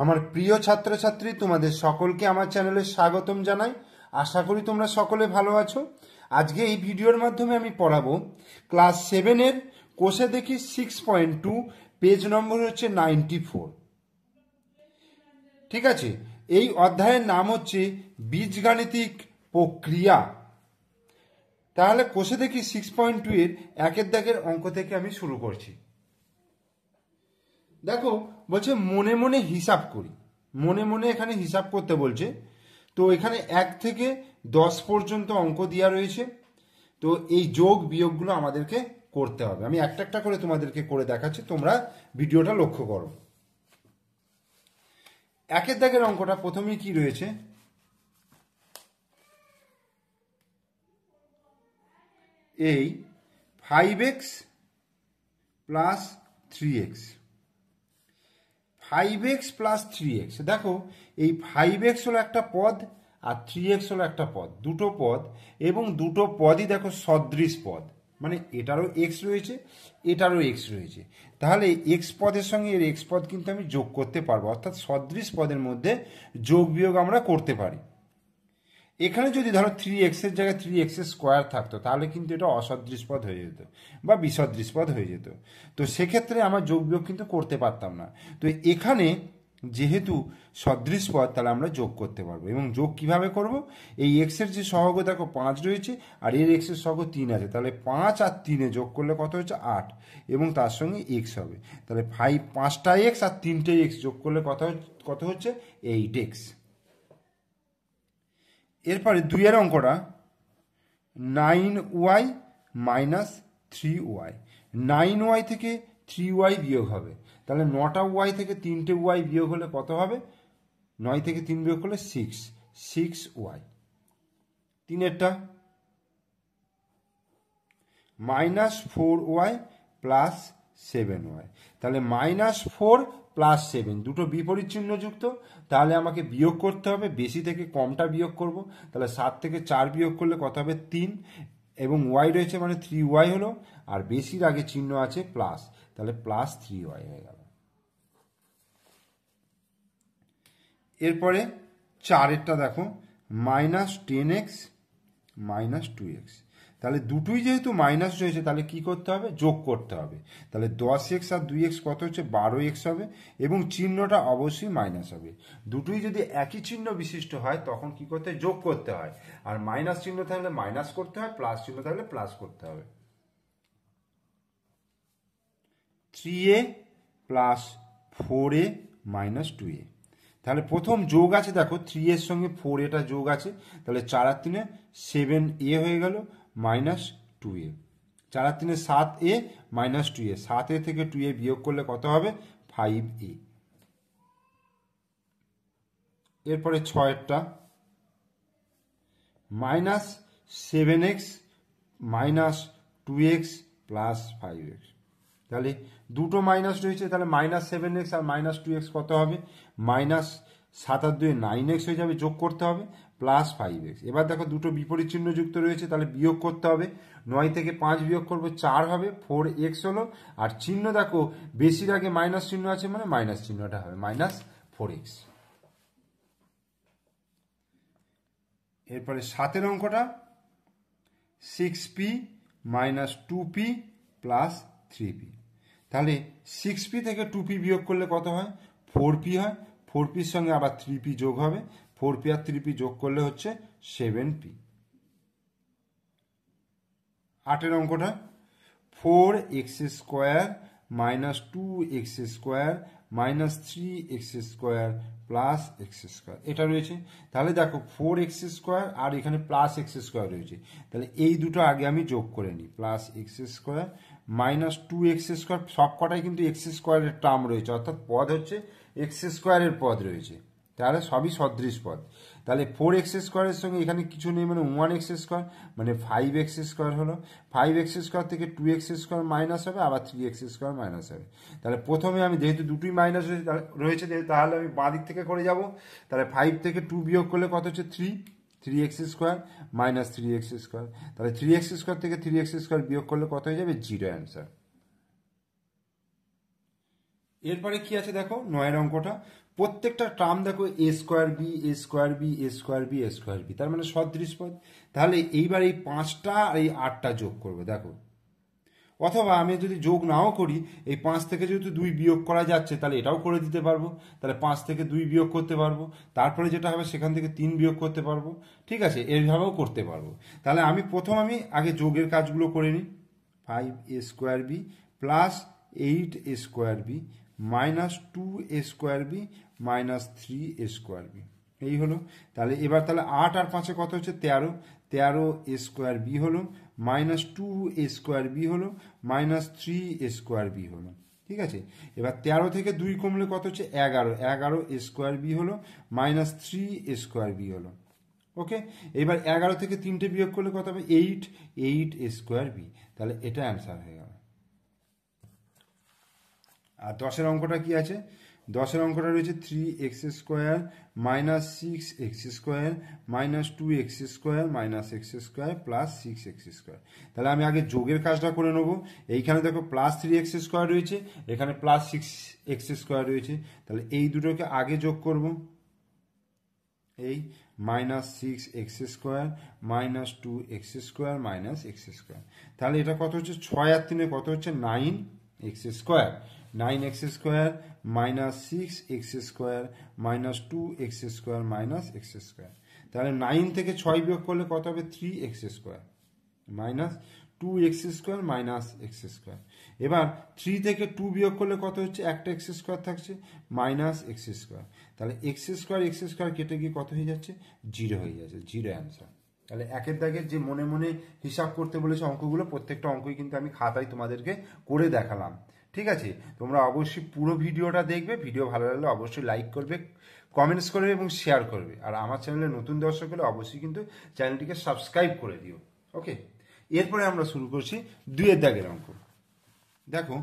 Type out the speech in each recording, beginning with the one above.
আমার প্রিয় ছাত্রছাত্রী, তোমাদের সকলকে আমার চ্যানেলে স্বাগতম জানাই। আশা করি তোমরা সকলে ভালো আছো। আজকে এই ভিডিওর মাধ্যমে আমি পড়াবো ক্লাস 7-এর কোষে দেখি 6.2, পেজ নম্বর হচ্ছে 94। ঠিক আছে, এই অধ্যায়ের নাম হচ্ছে বীজগাণিতিক প্রক্রিয়া। তাহলে কোষে দেখি 6.2 এর একের দাগের অঙ্ক থেকে আমি শুরু করছি। দেখো, বলছে মনে মনে হিসাব করি। মনে মনে এখানে হিসাব করতে বলছে। তো এখানে 1 থেকে 10 পর্যন্ত অঙ্ক দেওয়া রয়েছে। তো এই যোগ বিয়োগগুলো আমাদেরকে করতে হবে। আমি একটা একটা করে তোমাদেরকে করে দেখাচ্ছি, তোমরা ভিডিওটা লক্ষ্য করো। একের দাগের অঙ্কটা প্রথমেই কি রয়েছে, এই 5x plus 3x। 5x plus 3x, দেখো এই 5x হলো একটা পদ আর 3x হলো একটা পদ, দুটো পদ, এবং দুটো পদই দেখো সদৃশ পদ, মানে এটারও x রয়েছে এটারও x রয়েছে। তাহলে x পদের সঙ্গে এর x পদ কিন্তু আমি যোগ করতে পারবো, অর্থাৎ সদৃশ পদের মধ্যে যোগ বিয়োগ আমরা করতে পারি। এখানে যদি ধরো 3x এর জায়গায় 3x স্কোয়ার থাকতো, তাহলে কিন্তু এটা অসদৃশ পদ হয়ে যেত বা বিসদৃশ পদ হয়ে যেত। তো সেক্ষেত্রে আমার যোগ বিয়োগ কিন্তু করতে পারতাম না। তো এখানে যেহেতু সদৃশ পদ, তাহলে আমরা যোগ করতে পারবো। এবং যোগ কিভাবে করব, এই x এর যে সহগ দেখো 5 রয়েছে আর এর x এর সহগ 3 আছে, তাহলে 5 আর 3 যোগ করলে কত হচ্ছে 8, এবং তার সঙ্গে x হবে। তাহলে 5টা x আর 3টে x যোগ করলে কত হচ্ছে 8x। এরপরে 2-এর অঙ্কটা 9y মাইনাস 3y। 9y থেকে 3y বিয়োগ হবে, তাহলে 9টা y থেকে 3টে y বিয়োগ হলে কত হবে, 9 থেকে 3 বিয়োগ করলে 6y। 3-এরটা মাইনাস 4y প্লাস 7y। তাহলে -4 প্লাস 7 দুটো বিপরীত চিহ্ন যুক্ত, তাহলে আমাকে বিয়োগ করতে হবে, বেশি থেকে কমটা বিয়োগ করব। তাহলে 7 থেকে 4 বিয়োগ করলে কত হবে 3, এবং y রয়েছে মানে 3y হলো, আর বেশির আগে চিহ্ন আছে প্লাস, তাহলে প্লাস 3y হয়ে গেল। এরপরে 4-এরটা দেখো -10x মাইনাস 2x। তাহলে দুটোই যেহেতু মাইনাস রয়েছে, তাহলে কি করতে হবে, যোগ করতে হবে। তাহলে 10x আর 2x কত হচ্ছে 12x হবে, এবং চিহ্নটা অবশ্যই মাইনাস হবে। দুটোই যদি একই চিহ্ন বিশিষ্ট হয়, তখন কি করতে হয়, যোগ করতে হয়। আর মাইনাস চিহ্ন থাকলে মাইনাস করতে হয়, প্লাস চিহ্ন থাকলে প্লাস করতে হবে। 3a plus 4a minus 2a। তাহলে প্রথম যোগ আছে, দেখো 3 এর সঙ্গে 4 এটা যোগ আছে, তাহলে 4 আর 3 7a হয়ে গেল মাইনাস 2a। 4 আর 3 7a মাইনাস 2a। 7a থেকে 2a বিয়োগ করলে কত হবে 5a। এরপরে 6-এরটা minus 7x minus 2x plus 5x। তাহলে দুটো মাইনাস রয়েছে, তাহলে -7x আর -2x কত হবে, -7 আর 2 9x হয়ে যাবে, যোগ করতে হবে প্লাস 5x। এবার দেখো দুটো বিপরীত চিহ্ন যুক্ত রয়েছে, তাহলে বিয়োগ করতে হবে। 9 থেকে 5 বিয়োগ করবো 4 হবে, 4x হলো, আর চিহ্ন দেখো বেশির আগে মাইনাস চিহ্ন আছে মানে মাইনাস চিহ্নটা হবে -4x। এরপরে 7-এর অঙ্কটা 6p minus 2p plus 3p। তাহলে 6p থেকে 2p বিয়োগ করলে কত হয় 4p হয়, 4pর সঙ্গে আবার 3p যোগ হবে, 4p আর 3p যোগ করলে হচ্ছে 7p। 8-এর অঙ্কটা 4x square minus 2x square minus 3x square plus x square, এটা রয়েছে। তাহলে দেখো 4x স্কোয়ার আর এখানে প্লাস এক্স স্কোয়ার রয়েছে, তাহলে এই দুটো আগে আমি যোগ করে নিই, plus x square minus 2x square, সব কটাই কিন্তু এক্স স্কোয়ারের টার্ম রয়েছে, অর্থাৎ পদ হচ্ছে এক্স স্কোয়ারের পদ রয়েছে, তাহলে সবই সদৃশ পদ। তাহলে 4x স্কোয়ারের সঙ্গে এখানে কিছু নেই মানে 1x স্কোয়ার, মানে 5x স্কোয়ার হলো। 5x স্কোয়ার থেকে 2x স্কোয়ার মাইনাস হবে, আবার 3x স্কোয়ার মাইনাস হবে। তাহলে প্রথমে আমি যেহেতু দুটোই মাইনাস রয়েছে, তাহলে আমি বাঁ দিক থেকে করে যাব। তাহলে 5 থেকে 2 বিয়োগ করলে কত হচ্ছে 3x square minus 3x square. তাহলে 3x স্কোয়ার থেকে 3x স্কোয়ার বিয়োগ করলে কত হয়ে যাবে 0 অ্যান্সার। এরপরে কি আছে দেখো 9-এর অঙ্কটা প্রত্যেকটা টার্ম দেখো a square B A square B A square B A square B, তার মানে সদৃশ পদ। তাহলে এইবার এই 5টা আর এই 8টা যোগ করবে দেখো, অথবা আমি যদি যোগ নাও করি এই 5 থেকে যেহেতু 2 বিয়োগ করা যাচ্ছে তাহলে এটাও করে দিতে পারবো, তাহলে 5 থেকে 2 বিয়োগ করতে পারবো, তারপরে যেটা হবে সেখান থেকে 3 বিয়োগ করতে পারবো, ঠিক আছে, এইভাবেও করতে পারবো। তাহলে আমি আগে যোগের কাজগুলো করে নিই। 5a square b plus 8a square b minus 2a square b minus 3a square b, এই হলো। তাহলে এবার তাহলে 8 আর 5-এ কত হচ্ছে 13, 13a স্কোয়ার বি হলো মাইনাস 2a স্কোয়ার বি হলো মাইনাস 3a স্কোয়ার বি হলো, ঠিক আছে। এবার 13 থেকে 2 কমলে কত হচ্ছে 11, 11a স্কোয়ার বি হলো মাইনাস 3a স্কোয়ার বি হলো, ওকে। এবার 11 থেকে 3টে বিয়োগ করলে কত হবে 8, 8a স্কোয়ার বি, তাহলে এটা অ্যান্সার হয়ে গেল। আর 10-এর অঙ্কটা কি আছে? 10-এর অঙ্কটা রয়েছে 3x square minus 6x square minus 2x square minus x square plus 6x square. তাহলে আমি আগে যোগের কাজটা করে নেবো। এইখানে দেখো প্লাস 3x স্কোয়ার রয়েছে, এখানে প্লাস 6x স্কোয়ার রয়েছে, তাহলে এই দুটোকে আগে যোগ করব, এই minus 6x square minus 2x square minus x square. তাহলে এটা কত হচ্ছে 6 আর 3 কত হচ্ছে 9x square, 9x square minus 6x square minus 2x square minus x square. তাহলে 9 থেকে 6 বিয়োগ করলে কত হবে 3x square minus 2x square minus x square. এবার 3 থেকে 2 বিয়োগ করলে কত হচ্ছে একটা x স্কোয়ার থাকছে মাইনাস x স্কোয়ার। তাহলে x স্কোয়ার কেটে গিয়ে কত হয়ে যাচ্ছে 0 হয়ে যাচ্ছে, 0 অ্যান্সার। তাহলে একের দাগের যে মনে মনে হিসাব করতে বলেছে অঙ্কগুলো, প্রত্যেকটা অঙ্কই কিন্তু আমি খাতায় তোমাদেরকে করে দেখালাম, ঠিক আছে। তোমরা অবশ্যই পুরো ভিডিওটা দেখবে, ভিডিও ভালো লাগলে অবশ্যই লাইক করবে, কমেন্টস করবে এবং শেয়ার করবে। আর আমার চ্যানেলে নতুন দর্শক হলে অবশ্যই কিন্তু চ্যানেলটিকে সাবস্ক্রাইব করে দিও, ওকে। এরপরে আমরা শুরু করছি 2-এর দাগের অঙ্ক। দেখো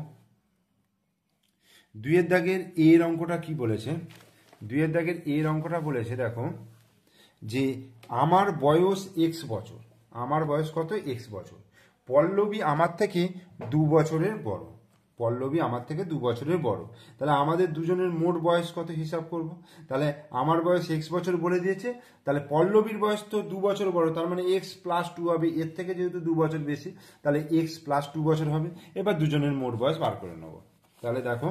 2-এর দাগের এর অঙ্কটা কি বলেছে? 2-এর দাগের এর অঙ্কটা বলেছে দেখো যে আমার বয়স x বছর, আমার বয়স কত x বছর, পল্লবী আমার থেকে 2 বছরের বড়, পল্লবী আমার থেকে 2 বছরের বড়। তাহলে আমাদের দুজনের মোট বয়স কত হিসাব করব? তাহলে আমার বয়স x বছর বলে দিয়েছে, তাহলে পল্লবীর বয়স তো 2 বছর বড়, তার মানে x প্লাস 2 হবে, এর থেকে যেহেতু 2 বছর বেশি তাহলে x প্লাস 2 বছর হবে। এবার দুজনের মোট বয়স বার করে নেব। তাহলে দেখো,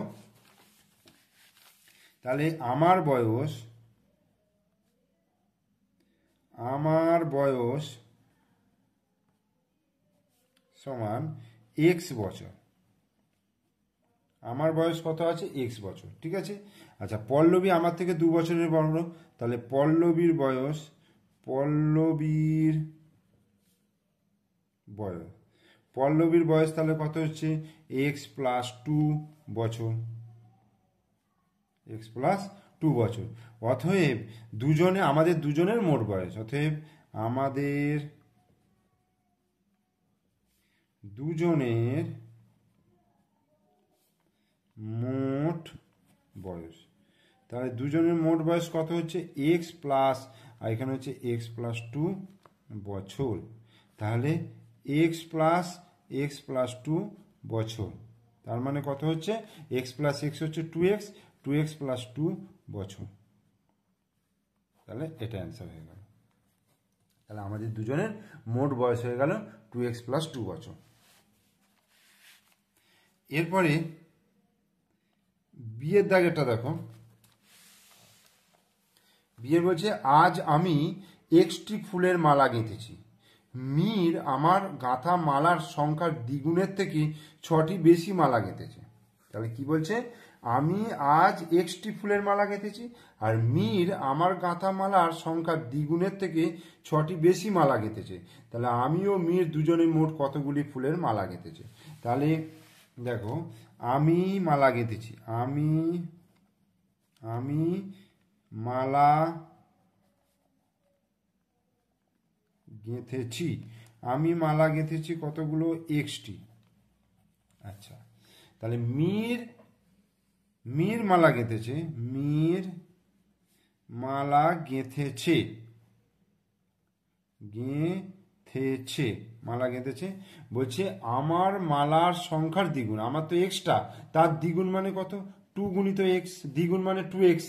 তাহলে আমার বয়স সমান x বছর, আমার বয়স কত আছে x বছর, ঠিক আছে। আচ্ছা, পল্লবী আমার থেকে 2 বছরের বড়, তাহলে পল্লবীর বয়স তাহলে কত হচ্ছে x প্লাস 2 বছর, x প্লাস 2 বছর। অতএব আমাদের দুজনের মোট বয়স, অতএব আমাদের দুজনের মোট বয়স, তাহলে দুজনের মোট বয়স কত হচ্ছে x প্লাস, আর এখানে হচ্ছে x প্লাস 2 বছর। তাহলে x প্লাস 2 বছর, তার মানে কত হচ্ছে x প্লাস x হচ্ছে 2x প্লাস 2 বছর। তাহলে এটা অ্যান্সার হয়ে গেল। তাহলে আমাদের দুজনের মোট বয়স হয়ে গেল 2x প্লাস 2 বছর। এরপরে বিয়ের দাগেরটা দেখো, বিয়ের বলছে আজ আমি 1টি ফুলের মালা গেঁথেছি, মীর আমার গাঁথা মালার সংখ্যার দ্বিগুণের থেকে 6টি বেশি মালা গেঁথেছে। তাহলে কি বলছে, আমি আজ 1টি ফুলের মালা গেঁথেছি আর মীর আমার গাঁথা মালার সংখ্যার দ্বিগুণের থেকে 6টি বেশি মালা গেঁথেছে। তাহলে আমি ও মীর দুজনে মোট কতগুলি ফুলের মালা গেঁথেছে? তাহলে দেখো, আমি মালা গেঁথেছি, আমি মালা গেঁথেছি, আমি মালা গেঁথেছি কতগুলো 1টি। আচ্ছা, তাহলে মীর মালা গেঁথেছে, মীর মালা গেঁথেছে মালা গেঁথেছে, বলছে আমার মালার সংখ্যার দ্বিগুণ, আমার তো এক্সটা, তার দ্বিগুণ মানে কত 2 গুণিত এক্স, দ্বিগুণ মানে 2x,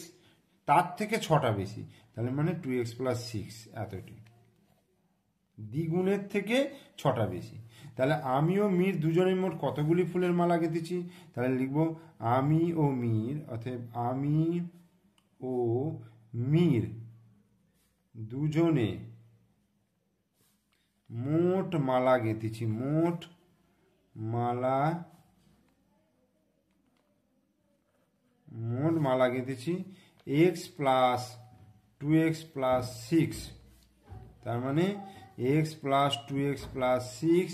তার থেকে 6টা বেশি, তাহলে মানে 2x প্লাস 6 এতটি, দ্বিগুণের থেকে 6টা বেশি। তাহলে আমি ও মীর দুজনের মোট কতগুলি ফুলের মালা গেঁথেছি? তাহলে লিখব আমি ও মীর, অতএব আমি ও মীর দুজনে মোট মালা গেঁথেছি, মোট মালা গেঁথেছি x প্লাস 2x প্লাস 6, তার মানে x প্লাস 2x প্লাস 6,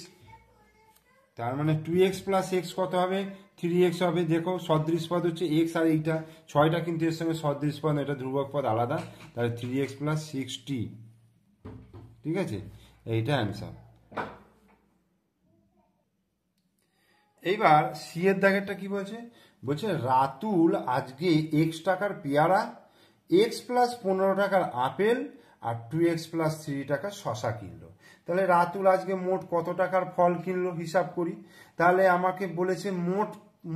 তার মানে 2x প্লাস x কত হবে? 3x হবে। দেখো সদৃশ পদ হচ্ছে x আর এইটা, 6টা কিন্তু এর সঙ্গে সদৃশ পদ, এটা ধ্রুবক পদ আলাদা, তাহলে 3x প্লাস 6t, ঠিক আছে, এইটা অ্যান্সার। এইবার সি এর দাগেরটা কি বলছে? বলছে রাতুল আজকে x টাকার পেয়ারা, x প্লাস 15 টাকার আপেল আর 2x প্লাস 3 টাকার শশা কিনলো। তাহলে রাতুল আজকে মোট কত টাকার ফল কিনলো হিসাব করি। তাহলে আমাকে বলেছে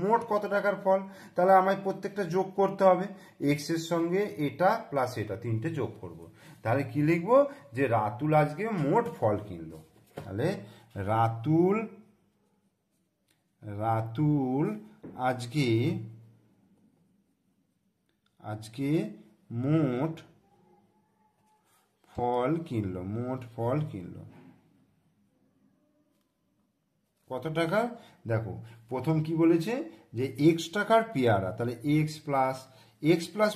মোট কত টাকার ফল, তাহলে আমায় প্রত্যেকটা যোগ করতে হবে, এক্স এর সঙ্গে এটা প্লাস এটা তিনটে যোগ করব। তাহলে কি লিখবো? যে রাতুল আজকে মোট ফল কিনলো। তাহলে রাতুল আজকে মোট ফল কিনলো। কত টাকা? দেখো প্রথম কি বলেছে? যে x টাকার পেয়ারা, তাহলে x প্লাস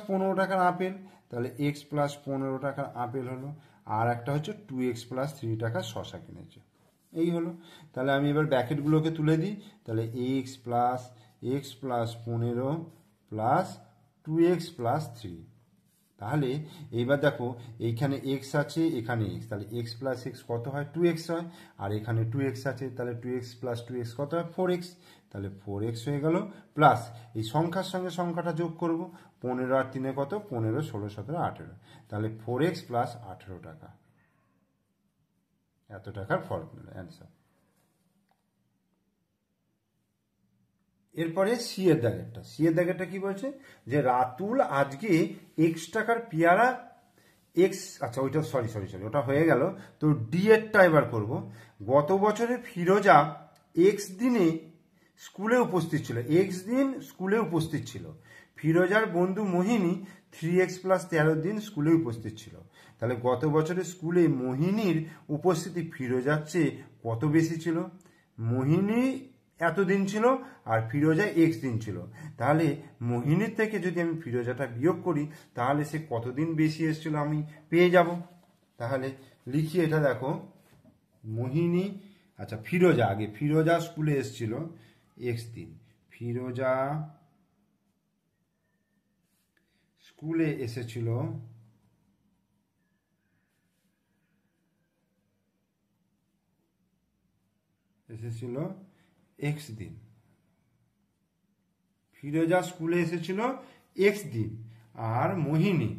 15 টাকার আপেল, তাহলে x প্লাস 15 টাকার আপেল হলো, আর একটা হচ্ছে 2x প্লাস 3 টাকার শশা কিনেছে, এই হলো। তাহলে আমি এবার ব্র্যাকেটগুলোকে তুলে দিই, তাহলে x plus 15 plus 2x plus 3। তাহলে এইবার দেখো এইখানে x আছে, এখানে x, তাহলে x প্লাস x কত হয়? 2x হয়, আর এখানে 2x আছে, তাহলে 2x প্লাস 2x কত হয়? 4x, তাহলে 4x হয়ে গেল, প্লাস এই সংখ্যার সঙ্গে সংখ্যাটা যোগ করব, 15 আর 3 কত? 15, 16, 17, 18, তাহলে 4x প্লাস 18 টাকা, এত টাকার ফল কিনলো, অ্যান্সার। এরপরে সি এর দাগেরটা কি বলছে? যে রাতুল আজকে x টাকার পেয়ারা, এক্স, আচ্ছা ওইটা সরি ওটা হয়ে গেল। তো ডি এরটা এবার করব। গত বছরে ফিরোজা এক্স দিনে স্কুলে উপস্থিত ছিল, ফিরোজার বন্ধু মোহিনী 3x প্লাস 13 দিন স্কুলে উপস্থিত ছিল। তাহলে গত বছরে স্কুলে মোহিনীর উপস্থিতি ফিরোজার চেয়ে কত বেশি ছিল? মোহিনী এতদিন ছিল আর ফিরোজা x দিন ছিল, তাহলে মোহিনীর থেকে যদি আমি ফিরোজাটা বিয়োগ করি তাহলে সে কতদিন বেশি এসেছিল আমি পেয়ে যাব। তাহলে লিখি এটা, দেখো মোহিনী, আচ্ছা ফিরোজা স্কুলে এসেছিল x দিন, ফিরোজা স্কুলে এসেছিল x দিন, ফিরোজা স্কুলে এসেছিল x দিন, আর মোহিনী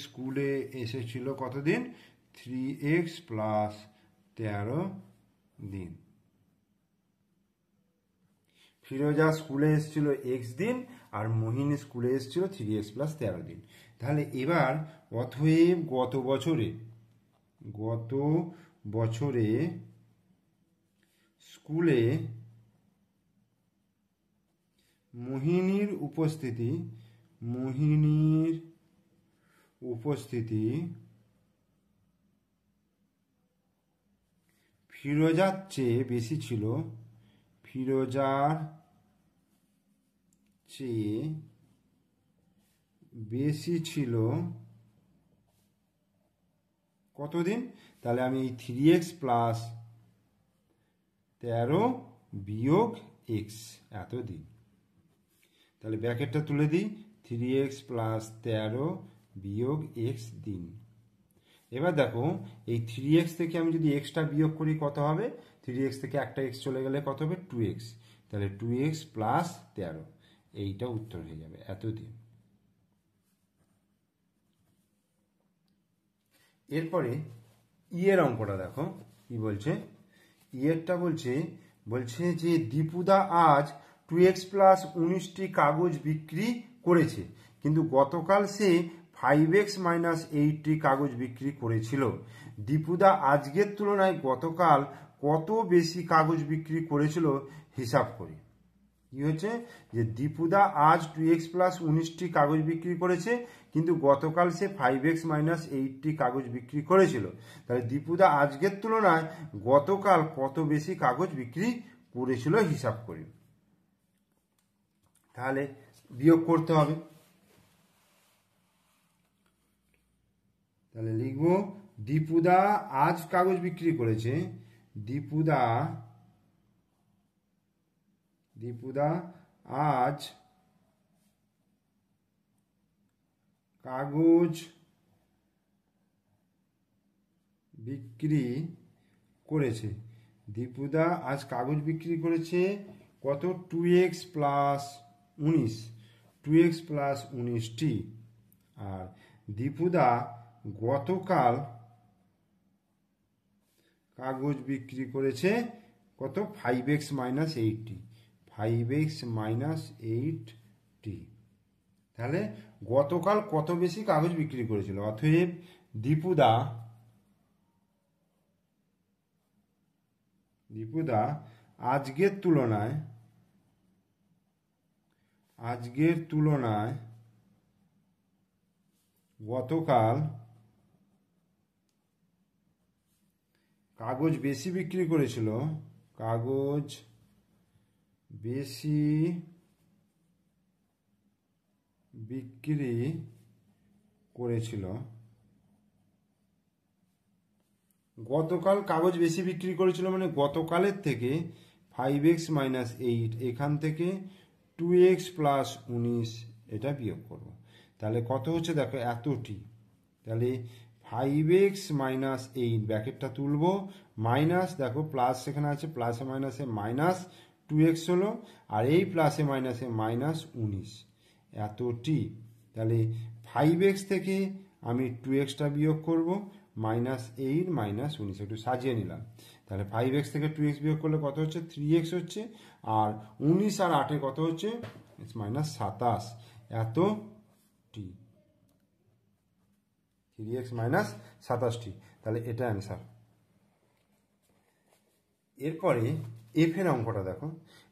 স্কুলে এসেছিল কতদিন? 3x প্লাস 13 দিন। ফিরোজা স্কুলে এসেছিল x দিন আর মোহিনী স্কুলে এসেছিল 3x প্লাস 13 দিন। তাহলে এবার অতএব গত বছরে স্কুলে মোহিনীর উপস্থিতি ফিরোজার চেয়ে বেশি ছিল, কতদিন? তাহলে আমি এই 3x প্লাস 13 বিয়োগ x এতদিন, তাহলে ব্র্যাকেটটা তুলে দিই, 3x প্লাস 13 বিয়োগ x দিন। এবার দেখো এই 3x থেকে আমি যদি xটা বিয়োগ করি কত হবে? 3x থেকে একটা x চলে গেলে কত হবে? 2x, তাহলে 2x প্লাস 13, এইটা উত্তর হয়ে যাবে এতদিন। এরপরে ইয়ের অঙ্কটা দেখো কি বলছে। ইয়েরটা বলছে যে দীপুদা আজ 2x প্লাস 19টি কাগজ বিক্রি করেছে, কিন্তু গতকাল সে 5x মাইনাস 8টি কাগজ বিক্রি করেছিল। দীপুদা আজকের তুলনায় গতকাল কত বেশি কাগজ বিক্রি করেছিল হিসাব করি। কি হচ্ছে যে দীপুদা আজ 2x প্লাস 19টি কাগজ বিক্রি করেছে, কিন্তু গতকাল সে 5x মাইনাস 8টি কাগজ বিক্রি করেছিল। তাহলে দীপুদা আজকের তুলনায় গতকাল কত বেশি কাগজ বিক্রি করেছিল হিসাব করি। তাহলে বিয়োগ করতে হবে। তাহলে লিখব দীপুদা আজ কাগজ বিক্রি করেছে, দীপুদা আজ কাগজ বিক্রি করেছে। দীপুদা আজ কাগজ বিক্রি করেছে কত? 2x plus 19, 2x plus 19টি। আর দীপুদা গতকাল কাগজ বিক্রি করেছে কত? 5x মাইনাস 8টি, 5x মাইনাস 8টি। তাহলে গতকাল কত বেশি কাগজ বিক্রি করেছিল? অতএব দীপুদা আজকের তুলনায় গতকাল কাগজ বেশি বিক্রি করেছিল, কাগজ বেশি বিক্রি করেছিল। গতকাল কাগজ বেশি বিক্রি করেছিল মানে গতকালের থেকে 5x মাইনাস 8, এখান থেকে 2x প্লাস 19 এটা বিয়োগ করব। তাহলে কত হচ্ছে দেখো এতটি। তাহলে 5x মাইনাস 8 ব্র্যাকেটটা তুলব, মাইনাস দেখো প্লাস সেখানে আছে, প্লাসে মাইনাসে মাইনাস 2x হলো, আর এই প্লাসে মাইনাসে মাইনাস 19 এতটি। তাহলে 5x থেকে আমি 2xটা বিয়োগ করব, মাইনাস 8 মাইনাস 19 একটু সাজিয়ে নিলাম। তাহলে 5x থেকে 2x বিয়োগ করলে কত হচ্ছে? 3x হচ্ছে। আর 19 আর 8 কত হচ্ছে? মাইনাস 27 এতটি, 3x মাইনাস 27টি। তাহলে এটা অ্যান্সার। এরপরে এফ এর অঙ্কটা দেখো,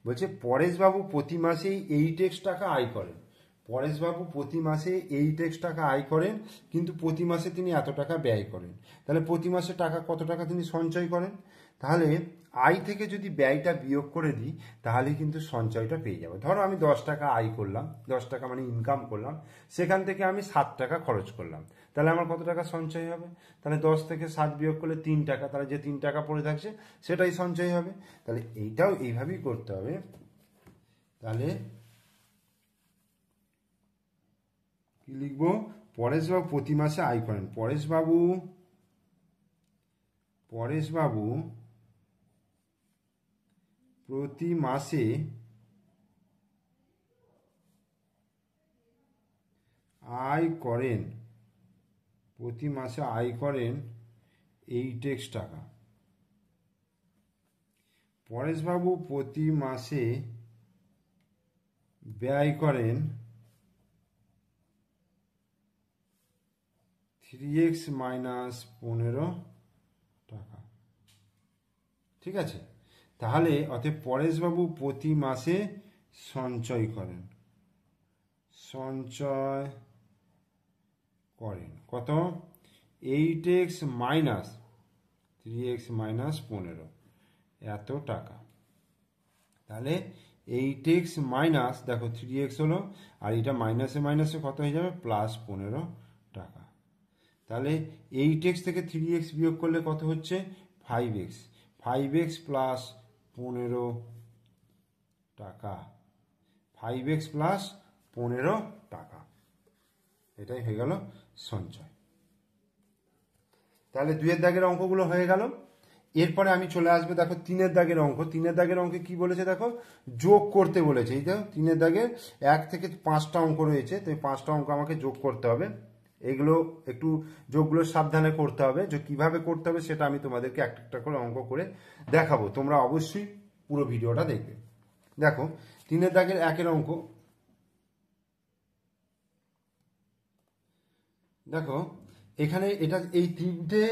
বলছে পরেশবাবু প্রতি মাসেই 8x টাকা আয় করেন। পরেশবাবু প্রতি মাসে 8x টাকা আয় করেন, কিন্তু প্রতি মাসে তিনি এত টাকা ব্যয় করেন। তাহলে প্রতি মাসে টাকা কত টাকা তিনি সঞ্চয় করেন? তাহলে আয় থেকে যদি ব্যয়টা বিয়োগ করে দিই তাহলে কিন্তু সঞ্চয়টা পেয়ে যাবো। ধরো আমি 10 টাকা আয় করলাম, 10 টাকা মানে ইনকাম করলাম, সেখান থেকে আমি 7 টাকা খরচ করলাম, তাহলে আমার কত টাকা সঞ্চয় হবে? তাহলে 10 থেকে 7 বিয়োগ করলে 3 টাকা, তাহলে যে 3 টাকা পড়ে থাকছে সেটাই সঞ্চয় হবে। তাহলে এইটাও এইভাবেই করতে হবে। তাহলে কি লিখবো? পরেশবাবু প্রতি মাসে আয় করেন। পরেশবাবু প্রতি মাসে আয় করেন, প্রতি মাসে আয় করেন 8x টাকা। পরেশবাবু প্রতি মাসে ব্যয় করেন 3x মাইনাস 15 টাকা। ঠিক আছে? তাহলে অতএব পরেশবাবু প্রতি মাসে সঞ্চয় করেন, কত? 8x মাইনাস 3x মাইনাস 15 এত টাকা। তাহলে 8x মাইনাস দেখো 3x হলো, আর এটা মাইনাসে মাইনাসে কত হয়ে যাবে? প্লাস 15 টাকা। তাহলে 8x থেকে 3x বিয়োগ করলে কত হচ্ছে? 5x, 5x প্লাস 15 টাকা, 5x প্লাস 15 টাকা। এটাই হয়ে গেল সঞ্চয়। তাহলে 2 এর দাগের অঙ্কগুলো হয়ে গেল। এরপরে আমি চলে আসবে দেখো 3 এর দাগের অঙ্ক। 3 এর দাগের অঙ্কে কি বলেছে দেখো? যোগ করতে বলেছে। এই দেখো 3 এর দাগের 1 থেকে 5টা অঙ্ক রয়েছে, তো এই 5টা অঙ্ক আমাকে যোগ করতে হবে। এগুলো একটু যোগগুলো সাবধানে করতে হবে, যে কিভাবে করতে হবে সেটা আমি তোমাদেরকে একটা একটা করে অঙ্ক করে দেখাবো। তোমরা অবশ্যই পুরো ভিডিওটা দেখবে। দেখো 3 দাগের 1 অঙ্ক দেখো, এখানে এটা এই 3টে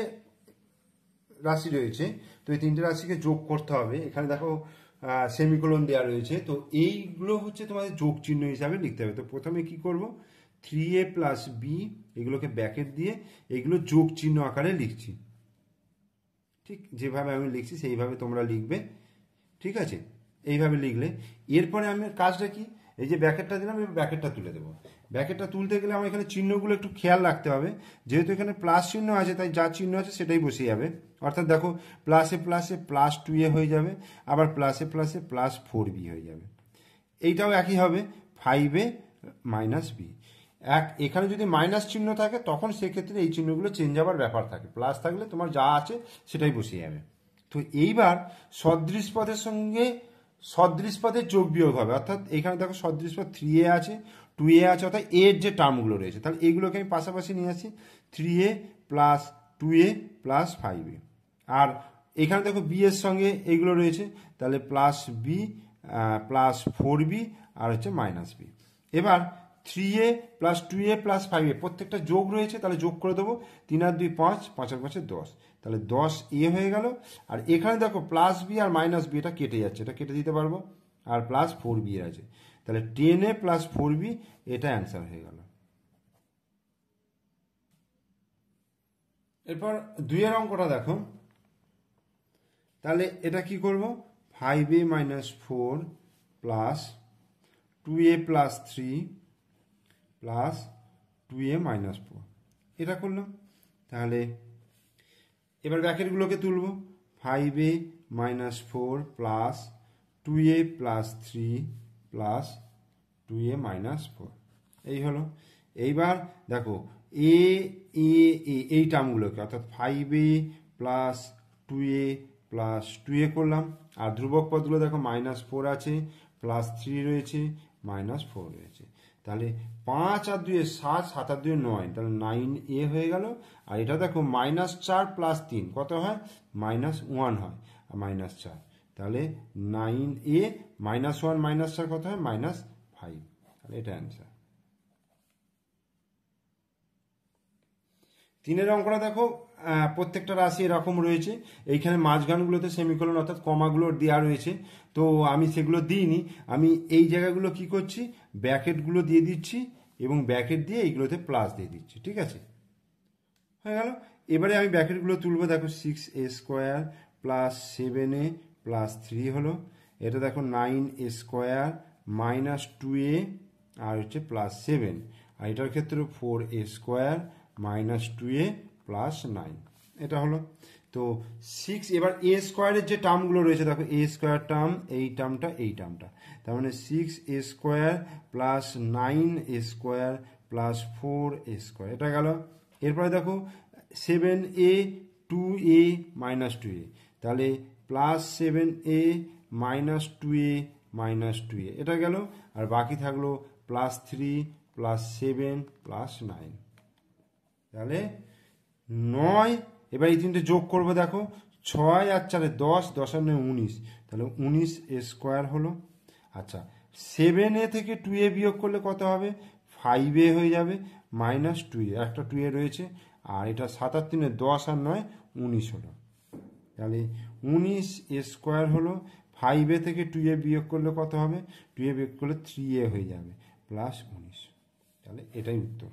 রাশি রয়েছে, তো এই 3টে রাশিকে যোগ করতে হবে। এখানে দেখো সেমিকোলন দেওয়া রয়েছে, তো এইগুলো হচ্ছে তোমাদের যোগ চিহ্ন হিসাবে লিখতে হবে। তো প্রথমে কি করব, 3a প্লাস বি এগুলোকে ব্র্যাকেট দিয়ে এগুলো যোগ চিহ্ন আকারে লিখছি। ঠিক যেভাবে আমি লিখছি সেইভাবে তোমরা লিখবে, ঠিক আছে? এইভাবে লিখলে এরপরে আমি কাজটা কি, এই যে ব্র্যাকেটটা দিলাম, এই ব্র্যাকেটটা তুলে দেবো। ব্র্যাকেটটা তুলতে গেলে আমার এখানে চিহ্নগুলো একটু খেয়াল রাখতে হবে। যেহেতু এখানে প্লাস চিহ্ন আছে, তাই যা চিহ্ন আছে সেটাই বসে যাবে। অর্থাৎ দেখো, প্লাসে প্লাসে প্লাস 2a হয়ে যাবে, আবার প্লাসে প্লাসে প্লাস 4b হয়ে যাবে। এইটাও একই হবে, 5a মাইনাস বি। এখানে যদি মাইনাস চিহ্ন থাকে তখন সেক্ষেত্রে এই চিহ্নগুলো চেঞ্জ হওয়ার ব্যাপার থাকে, প্লাস থাকলে তোমার যা আছে সেটাই বসে যাবে। তো এইবার সদৃশ পদের সঙ্গে সদৃশ পদের যোগ বিয়োগ হবে। অর্থাৎ এখানে দেখো সদৃশ পদ 3a আছে, 2a আছে, অর্থাৎ এর যে টার্মগুলো রয়েছে, তাহলে এইগুলোকে আমি পাশাপাশি নিয়ে আসি, 3a plus 2a plus 5a। আর এখানে দেখো বি এর সঙ্গে এইগুলো রয়েছে, তাহলে প্লাস বি প্লাস 4b আর হচ্ছে মাইনাস বি। এবার 3a plus 2a plus 5a প্রত্যেকটা যোগ রয়েছে, তাহলে যোগ করে দেবো। 3 আর 2 5, 5 আর 5 10, তাহলে 10a হয়ে গেল। আর এখানে দেখো প্লাস বি আর মাইনাস বি এটা কেটে যাচ্ছে, এটা কেটে দিতে পারবো, আর প্লাস 4b আছে, তাহলে 10a প্লাস 4b এটা অ্যান্সার হয়ে গেল। এরপর 2 এর অঙ্কটা দেখো, তাহলে এটা কি করব, 5a minus 4 plus 2a plus 3 plus 2a minus 4 এটা করলাম। তাহলে এবার ব্র্যাকেটগুলোকে তুলব, 5a minus 4 plus 2a plus 3 plus 2a minus 4 এই হলো। এইবার দেখো এ এ এই টার্মগুলোকে, অর্থাৎ 5a plus 2a plus 2a করলাম। আর ধ্রুবক পদগুলো দেখো, মাইনাস 4 আছে, প্লাস 3 রয়েছে, মাইনাস 4 রয়েছে। তাহলে 5 আর 2 7, 7 আর 2 9, তাহলে 9a হয়ে গেল। আর এটা দেখো মাইনাস 4 প্লাস 3 কত হয়, মাইনাস 1 হয়, আর মাইনাস 4, তাহলে 9a মাইনাস 1 মাইনাস 4 কত হয়, মাইনাস 5, তাহলে এটা অ্যান্সার। 3 অঙ্কটা দেখো, প্রত্যেকটা রাশি এরকম রয়েছে। এইখানে মাঝখানগুলোতে সেমিকোলন অর্থাৎ কমাগুলো দেওয়া রয়েছে, তো আমি সেগুলো দিইনি। আমি এই জায়গাগুলো কি করছি, ব্র্যাকেটগুলো দিয়ে দিচ্ছি এবং ব্র্যাকেট দিয়ে এইগুলোতে প্লাস দিয়ে দিচ্ছি, ঠিক আছে? হয়ে গেল। এবারে আমি ব্র্যাকেটগুলো তুলবো, দেখো 6a square plus 7a plus 3 হলো। এটা দেখো 9a স্কোয়ার মাইনাস 2a আর হচ্ছে প্লাস 7, আর এটার ক্ষেত্রে 4a square minus 2a plus 9 এটা হলো। তো 6, এবার এ স্কোয়ারের যে টার্মগুলো রয়েছে দেখো, এ স্কোয়ার টার্ম, এই টার্মটা, এই টার্মটা, তার মানে 6a square plus 9a square plus 4a square এটা গেল। এরপরে দেখো 7a 2a মাইনাস 2a, তাহলে plus 7a minus 2a minus 2a এটা গেল। আর বাকি থাকলো প্লাস 3 প্লাস 7 প্লাস 9, তাহলে 9। এবার এই 3টে যোগ করবো, দেখো 6 আর 4 10, 10 আর 9 19, তাহলে 19a স্কোয়ার হলো। আচ্ছা, 7a থেকে 2a বিয়োগ করলে কত হবে, 5a হয়ে যাবে, মাইনাস 2a, একটা 2a রয়েছে, আর এটা 7 আর 3 10 আর 9 19 হলো, তাহলে 19a স্কোয়ার হলো। 5a থেকে 2a বিয়োগ করলে কত হবে, 2a বিয়োগ করলে 3a হয়ে যাবে, প্লাস 19, তাহলে এটাই উত্তর।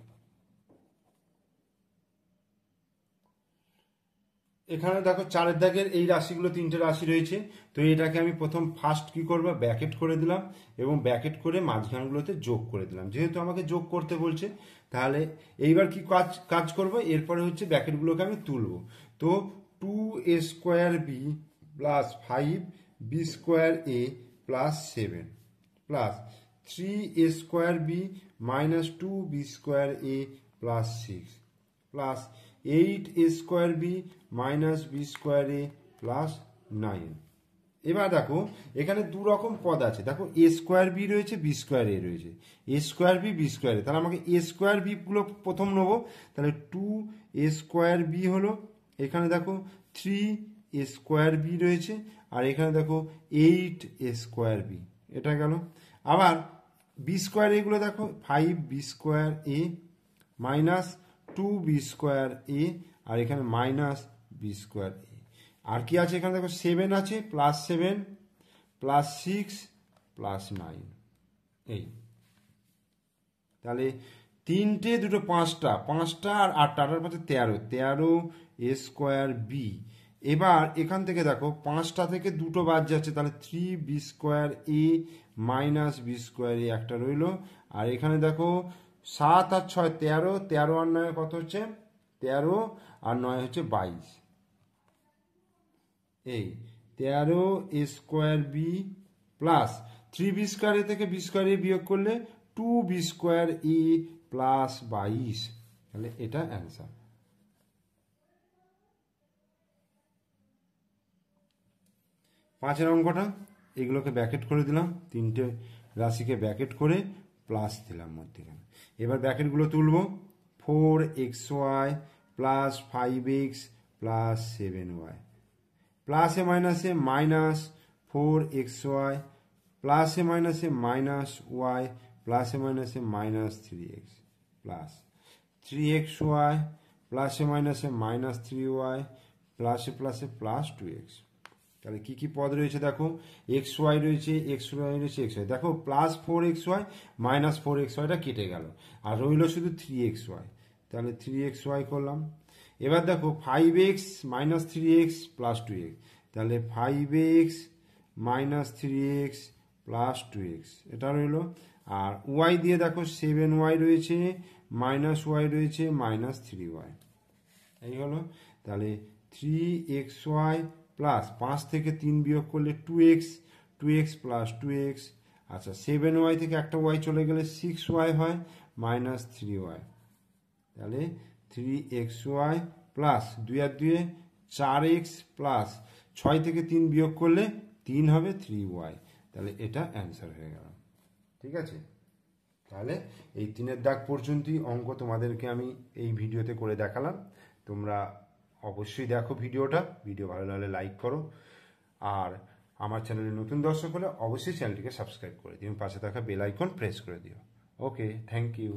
এখানে দেখো 4 দাগের এই রাশিগুলো 3টে রাশি রয়েছে, তো এটাকে আমি প্রথম ফার্স্ট কি করবো, ব্র্যাকেট করে দিলাম এবং ব্র্যাকেট করে মাঝখানগুলোতে যোগ করে দিলাম। যেহেতু আমাকে যোগ করতে বলছে, তাহলে এইবার কি কাজ করব, এরপরে হচ্ছে ব্র্যাকেটগুলোকে আমি তুলবো। তো 2a square b plus 5b square a plus 7 plus 3a square b minus 2b square a plus 6 plus 8a square b minus b square a plus 9। এবার দেখো এখানে দু রকম পদ আছে, দেখো এ স্কোয়ার বি রয়েছে, বি স্কোয়ার এ রয়েছে, a square b b square a, তাহলে আমাকে এ স্কোয়ার বি গুলো প্রথম নেবো। তাহলে 2a স্কোয়ার বি হলো, এখানে দেখো 3a স্কোয়ার বি রয়েছে, আর এখানে দেখো 8a স্কোয়ার বি এটা গেল। আবার বি স্কোয়ার এগুলো দেখো 5b স্কোয়ার এ মাইনাস 2b স্কোয়ার এ আর এখানে মাইনাস বি স্কোয়ার এ। আর কি আছে এখানে দেখো 7 আছে, +7 +6 +9, এই তাহলে 3টে 2টো 5টা, 5টা আর 8টা, 8টার মধ্যে 13 এ স্কোয়ার বি। এবার এখান থেকে দেখো 5টা থেকে 2টো বাদ যাচ্ছে, তাহলে 3b স্কোয়ার এ মাইনাস বি স্কোয়ার এ একটা রইল। আর এখানে দেখো 7 আর 6 13, 13 আর 9 কত হচ্ছে 13 আর 9 হচ্ছে 22, এই 13 a square b plus 3b square a থেকে বি স্কোয়ার এ বিয়োগ করলে 2b স্কোয়ার এ প্লাস 22, তাহলে এটা অ্যান্সার। পাঁচের অঙ্কটা এগুলোকে ব্র্যাকেট করে দিলাম, 3টে রাশিকে ব্র্যাকেট করে প্লাস দিলাম মধ্যেখানে। এবার ব্র্যাকেটগুলো তুলব, 4xy plus 5x plus 7y, প্লাসে মাইনাসে মাইনাস 4xy, প্লাসে মাইনাসে মাইনাস ওয়াই, প্লাসে মাইনাসে মাইনাস 3x প্লাস 3xy, প্লাসে মাইনাসে মাইনাস 3y, প্লাসে প্লাসে প্লাস 2x। তাহলে কি কি পদ রয়েছে দেখো, xy রয়েছে, xy রয়েছে, xy দেখো প্লাস 4xy মাইনাস 4xyটা কেটে গেল আর রইল শুধু 3xy, তাহলে 3xy করলাম। এবার দেখো 5x minus 3x plus 2x, তাহলে 5x minus 3x plus 2x এটা রইল। আর y দিয়ে দেখো 7y রয়েছে, মাইনাস y রয়েছে, মাইনাস 3y, এই হলো। তাহলে 3xy প্লাস 5 থেকে 3 বিয়োগ করলে 2x, 2x প্লাস 2x, আচ্ছা 7y থেকে একটা y চলে গেলে 6y হয়, মাইনাস 3y, তাহলে 3xy প্লাস 2 আর 2 4x প্লাস 6 থেকে 3 বিয়োগ করলে 3 হবে 3y, তাহলে এটা অ্যান্সার হয়ে গেল। ঠিক আছে, তাহলে এই 3-এর দাগ পর্যন্তই অঙ্ক তোমাদেরকে আমি এই ভিডিওতে করে দেখালাম। তোমরা অবশ্যই দেখো ভিডিওটা, ভিডিও ভালো লাগলে লাইক করো, আর আমার চ্যানেলে নতুন দর্শক হলে অবশ্যই চ্যানেলটিকে সাবস্ক্রাইব করে দিও, পাশে থাকা বেল আইকন প্রেস করে দিও। ওকে, থ্যাংক ইউ।